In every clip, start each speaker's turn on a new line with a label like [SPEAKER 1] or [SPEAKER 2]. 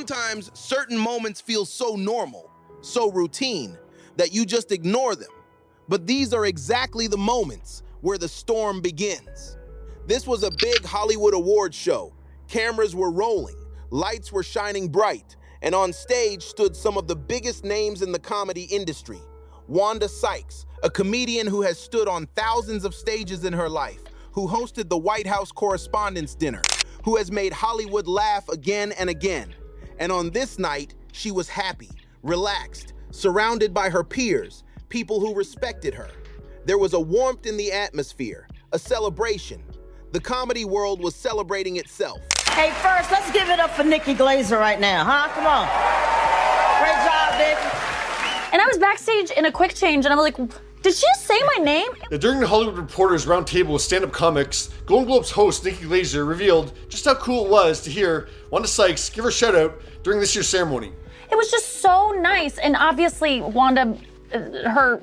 [SPEAKER 1] Sometimes certain moments feel so normal, so routine, that you just ignore them. But these are exactly the moments where the storm begins. This was a big Hollywood awards show. Cameras were rolling, lights were shining bright, and on stage stood some of the biggest names in the comedy industry. Wanda Sykes, a comedian who has stood on thousands of stages in her life, who hosted the White House Correspondents' Dinner, who has made Hollywood laugh again and again. And on this night, she was happy, relaxed, surrounded by her peers, people who respected her. There was a warmth in the atmosphere, a celebration. The comedy world was celebrating itself.
[SPEAKER 2] Hey, first, let's give it up for Nikki Glazer right now, huh? Come on. Great job, Nikki.
[SPEAKER 3] And I was backstage in a quick change, and I was like, did she just say my name?
[SPEAKER 4] Now, during the Hollywood Reporters Roundtable with stand-up comics, Golden Globes host Nikki Glazer revealed just how cool it was to hear Wanda Sykes give her a shout-out during this year's ceremony.
[SPEAKER 3] It was just so nice, and obviously Wanda, her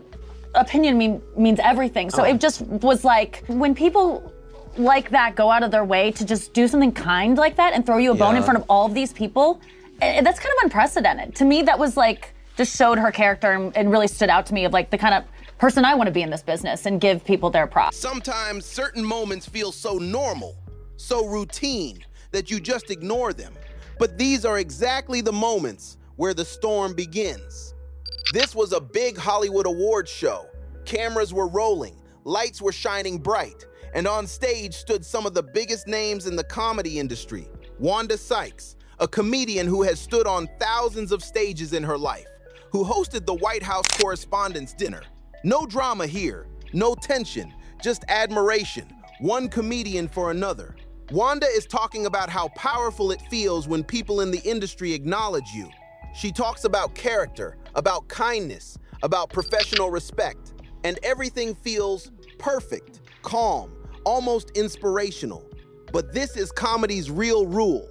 [SPEAKER 3] opinion means everything. So it just was like, when people like that go out of their way to just do something kind like that and throw you a bone in front of all of these people, that's kind of unprecedented. To me, that was like, just showed her character and really stood out to me of like the kind of person I want to be in this business and give people their props.
[SPEAKER 1] Sometimes certain moments feel so normal, so routine, that you just ignore them. But these are exactly the moments where the storm begins. This was a big Hollywood awards show. Cameras were rolling, lights were shining bright, and on stage stood some of the biggest names in the comedy industry. Wanda Sykes, a comedian who has stood on thousands of stages in her life, who hosted the White House Correspondents' Dinner. No drama here, no tension, just admiration, one comedian for another. Wanda is talking about how powerful it feels when people in the industry acknowledge you. She talks about character, about kindness, about professional respect, and everything feels perfect, calm, almost inspirational. But this is comedy's real rule.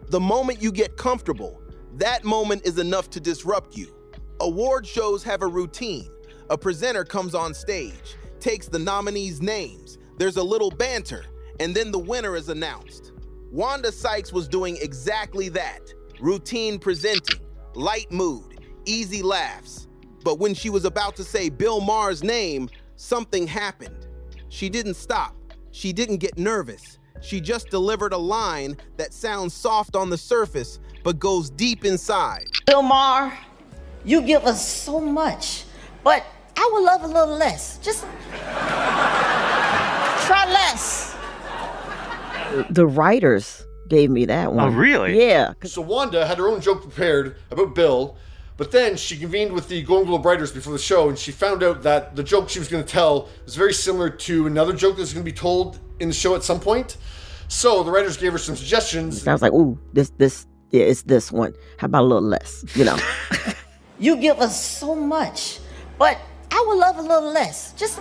[SPEAKER 1] The moment you get comfortable, that moment is enough to disrupt you. Award shows have a routine. A presenter comes on stage, takes the nominees' names, there's a little banter, and then the winner is announced. Wanda Sykes was doing exactly that. Routine presenting, light mood, easy laughs. But when she was about to say Bill Maher's name, something happened. She didn't stop. She didn't get nervous. She just delivered a line that sounds soft on the surface, but goes deep inside.
[SPEAKER 2] Bill Maher, you give us so much, but I would love a little less. Just try less.
[SPEAKER 5] The writers gave me that one.
[SPEAKER 6] Oh, really?
[SPEAKER 5] Yeah.
[SPEAKER 4] So Wanda had her own joke prepared about Bill, but then she convened with the Golden Globe writers before the show, and she found out that the joke she was going to tell was very similar to another joke that was going to be told in the show at some point. So the writers gave her some suggestions.
[SPEAKER 5] I was like, ooh, it's this one. How about a little less, you know?
[SPEAKER 2] You give us so much, but I would love a little less. Just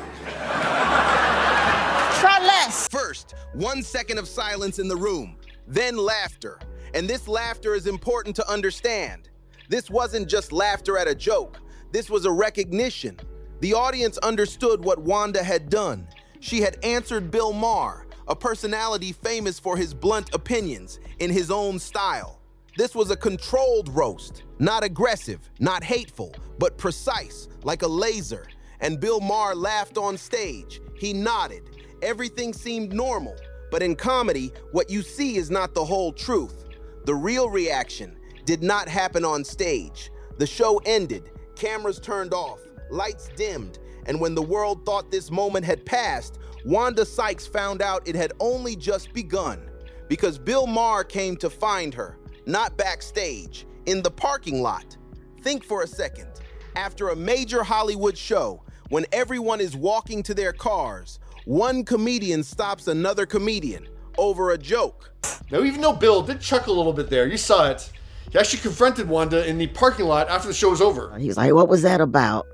[SPEAKER 2] try less.
[SPEAKER 1] First, 1 second of silence in the room, then laughter. And this laughter is important to understand. This wasn't just laughter at a joke. This was a recognition. The audience understood what Wanda had done. She had answered Bill Maher, a personality famous for his blunt opinions in his own style. This was a controlled roast, not aggressive, not hateful, but precise, like a laser. And Bill Maher laughed on stage. He nodded. Everything seemed normal. But in comedy, what you see is not the whole truth. The real reaction did not happen on stage. The show ended, cameras turned off, lights dimmed, and when the world thought this moment had passed, Wanda Sykes found out it had only just begun. Because Bill Maher came to find her, not backstage, in the parking lot. Think for a second. After a major Hollywood show, when everyone is walking to their cars, one comedian stops another comedian over a joke.
[SPEAKER 4] Now, even though Bill did chuckle a little bit there, you saw it, he actually confronted Wanda in the parking lot after the show was over.
[SPEAKER 5] He was like, what was that about?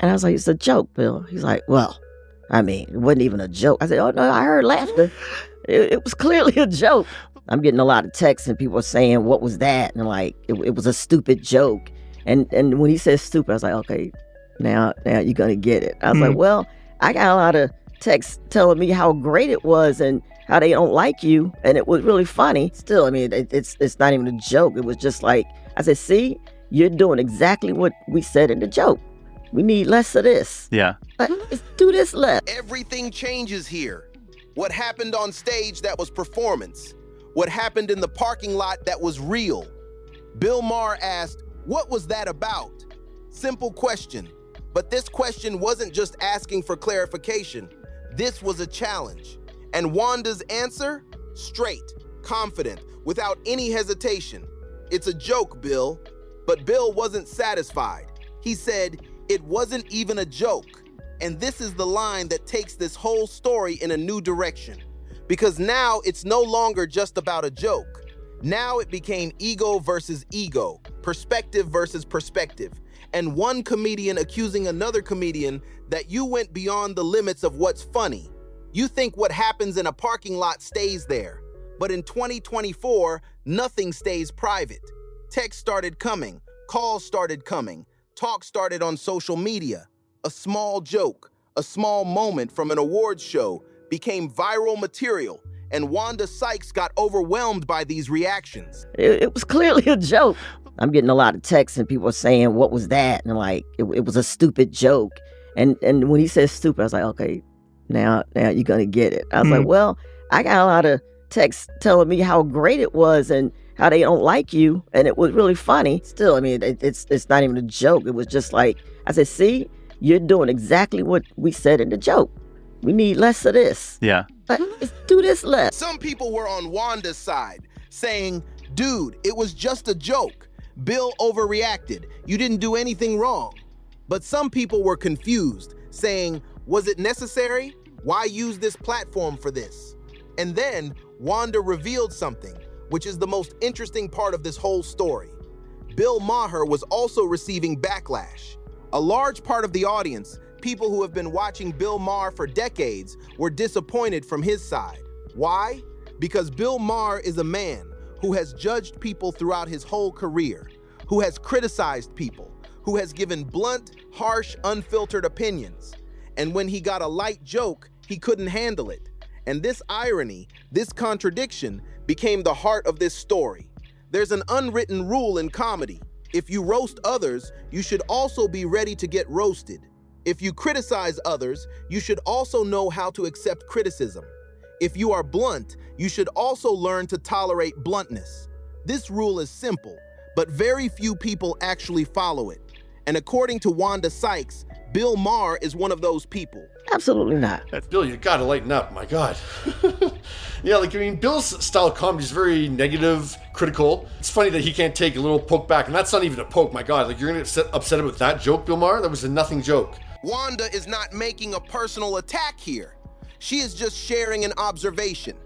[SPEAKER 5] And I was like, it's a joke, Bill. He's like, well, I mean, it wasn't even a joke. I said, oh, no, I heard laughter. It was clearly a joke. I'm getting a lot of texts and people are saying, what was that? And like, it was a stupid joke. And when he said stupid, I was like, okay, now you're going to get it. I was like, well, I got a lot of texts telling me how great it was. And how they don't like you. And it was really funny. Still, I mean, it's not even a joke. It was just like, I said, see, you're doing exactly what we said in the joke. We need less of this.
[SPEAKER 6] Yeah.
[SPEAKER 5] Let's do this less.
[SPEAKER 1] Everything changes here. What happened on stage, that was performance. What happened in the parking lot, that was real. Bill Maher asked, what was that about? Simple question. But this question wasn't just asking for clarification. This was a challenge. And Wanda's answer? Straight, confident, without any hesitation. It's a joke, Bill. But Bill wasn't satisfied. He said, it wasn't even a joke. And this is the line that takes this whole story in a new direction. Because now it's no longer just about a joke. Now it became ego versus ego, perspective versus perspective, and one comedian accusing another comedian that you went beyond the limits of what's funny. You think what happens in a parking lot stays there. But in 2024, nothing stays private. Texts started coming, calls started coming, talk started on social media. A small joke, a small moment from an awards show became viral material, and Wanda Sykes got overwhelmed by these reactions.
[SPEAKER 5] It was clearly a joke. I'm getting a lot of texts and people are saying, what was that? And like, it was a stupid joke. And when he said stupid, I was like, okay, now you're going to get it. I was like, well, I got a lot of texts telling me how great it was and how they don't like you. And it was really funny. Still, I mean, it's not even a joke. It was just like, I said, see, you're doing exactly what we said in the joke. We need less of this.
[SPEAKER 6] Yeah.
[SPEAKER 5] Let's do this less.
[SPEAKER 1] Some people were on Wanda's side, saying, dude, it was just a joke. Bill overreacted. You didn't do anything wrong. But some people were confused, saying, was it necessary? Why use this platform for this? And then Wanda revealed something, which is the most interesting part of this whole story. Bill Maher was also receiving backlash. A large part of the audience, people who have been watching Bill Maher for decades, were disappointed from his side. Why? Because Bill Maher is a man who has judged people throughout his whole career, who has criticized people, who has given blunt, harsh, unfiltered opinions. And when he got a light joke, he couldn't handle it. And this irony, this contradiction, became the heart of this story. There's an unwritten rule in comedy. If you roast others, you should also be ready to get roasted. If you criticize others, you should also know how to accept criticism. If you are blunt, you should also learn to tolerate bluntness. This rule is simple, but very few people actually follow it. And according to Wanda Sykes, Bill Maher is one of those people.
[SPEAKER 5] Absolutely not.
[SPEAKER 4] Bill, you gotta lighten up, my God. Yeah, like, I mean, Bill's style of comedy is very negative, critical. It's funny that he can't take a little poke back, and that's not even a poke, my God. Like, you're gonna get upset about that joke, Bill Maher? That was a nothing joke.
[SPEAKER 1] Wanda is not making a personal attack here. She is just sharing an observation.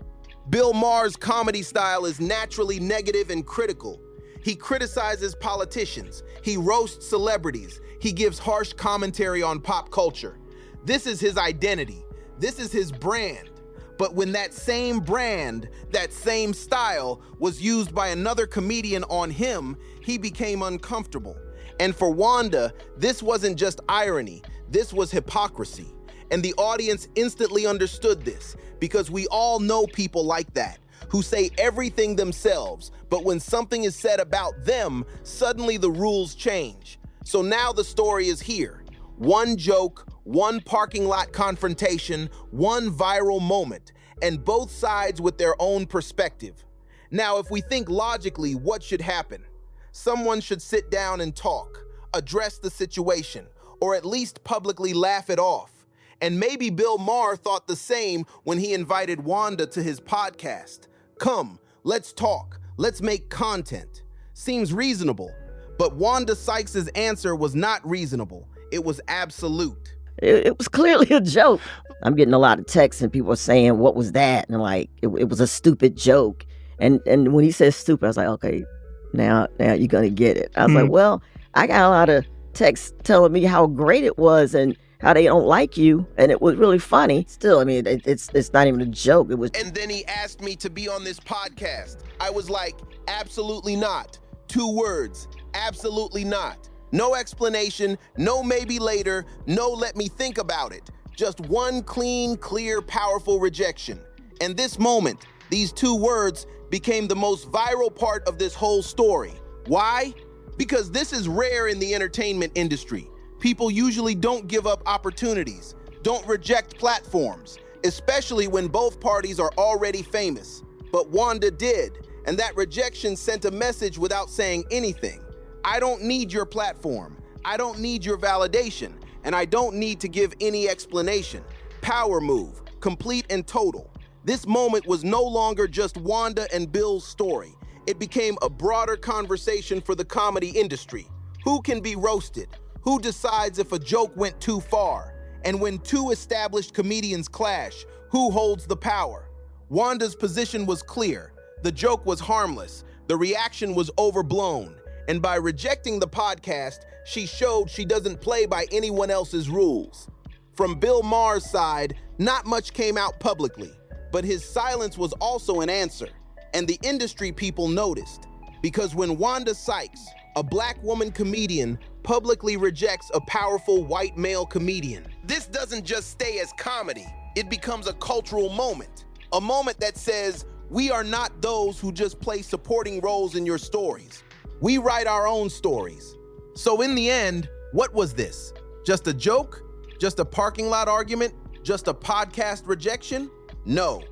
[SPEAKER 1] Bill Maher's comedy style is naturally negative and critical. He criticizes politicians. He roasts celebrities. He gives harsh commentary on pop culture. This is his identity. This is his brand. But when that same brand, that same style was used by another comedian on him, he became uncomfortable. And for Wanda, this wasn't just irony. This was hypocrisy. And the audience instantly understood this because we all know people like that who say everything themselves, but when something is said about them, suddenly the rules change. So now the story is here. One joke, one parking lot confrontation, one viral moment, and both sides with their own perspective. Now, if we think logically, what should happen? Someone should sit down and talk, address the situation, or at least publicly laugh it off. And maybe Bill Maher thought the same when he invited Wanda to his podcast. Come, let's talk, let's make content. Seems reasonable. But Wanda Sykes' answer was not reasonable. It was absolute.
[SPEAKER 5] It was clearly a joke. I'm getting a lot of texts and people are saying, what was that? And like, it was a stupid joke. And when he said stupid, I was like, okay, now you're going to get it. I was like, well, I got a lot of texts telling me how great it was and how they don't like you. And it was really funny. Still, I mean, it's not even a joke. It was.
[SPEAKER 1] And then he asked me to be on this podcast. I was like, absolutely not. 2 words, absolutely not. No explanation, no maybe later, no let me think about it. Just one clean, clear, powerful rejection. And this moment, these two words became the most viral part of this whole story. Why? Because this is rare in the entertainment industry. People usually don't give up opportunities, don't reject platforms, especially when both parties are already famous. But Wanda did, and that rejection sent a message without saying anything. I don't need your platform. I don't need your validation, and I don't need to give any explanation. Power move, complete and total. This moment was no longer just Wanda and Bill's story. It became a broader conversation for the comedy industry. Who can be roasted? Who decides if a joke went too far? And when two established comedians clash, who holds the power? Wanda's position was clear. The joke was harmless. The reaction was overblown. And by rejecting the podcast, she showed she doesn't play by anyone else's rules. From Bill Maher's side, not much came out publicly, but his silence was also an answer. And the industry people noticed. Because when Wanda Sykes, a black woman comedian, publicly rejects a powerful white male comedian, this doesn't just stay as comedy. It becomes a cultural moment. A moment that says, we are not those who just play supporting roles in your stories. We write our own stories. So in the end, what was this? Just a joke? Just a parking lot argument? Just a podcast rejection? No,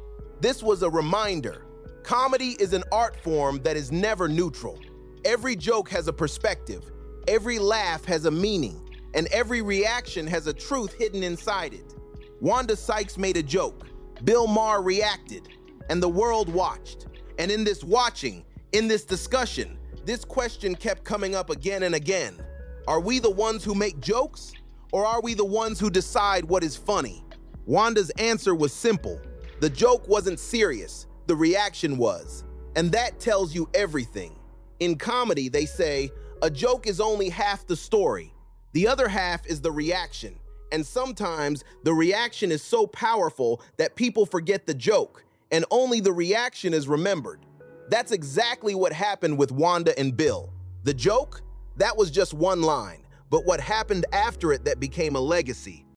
[SPEAKER 1] this was a reminder. Comedy is an art form that is never neutral. Every joke has a perspective, every laugh has a meaning, and every reaction has a truth hidden inside it. Wanda Sykes made a joke, Bill Maher reacted, and the world watched. And in this watching, in this discussion, this question kept coming up again and again. Are we the ones who make jokes, or are we the ones who decide what is funny? Wanda's answer was simple. The joke wasn't serious, the reaction was. And that tells you everything. In comedy, they say, a joke is only half the story. The other half is the reaction. And sometimes the reaction is so powerful that people forget the joke, and only the reaction is remembered. That's exactly what happened with Wanda and Bill. The joke? That was just one line, but what happened after it that became a legacy.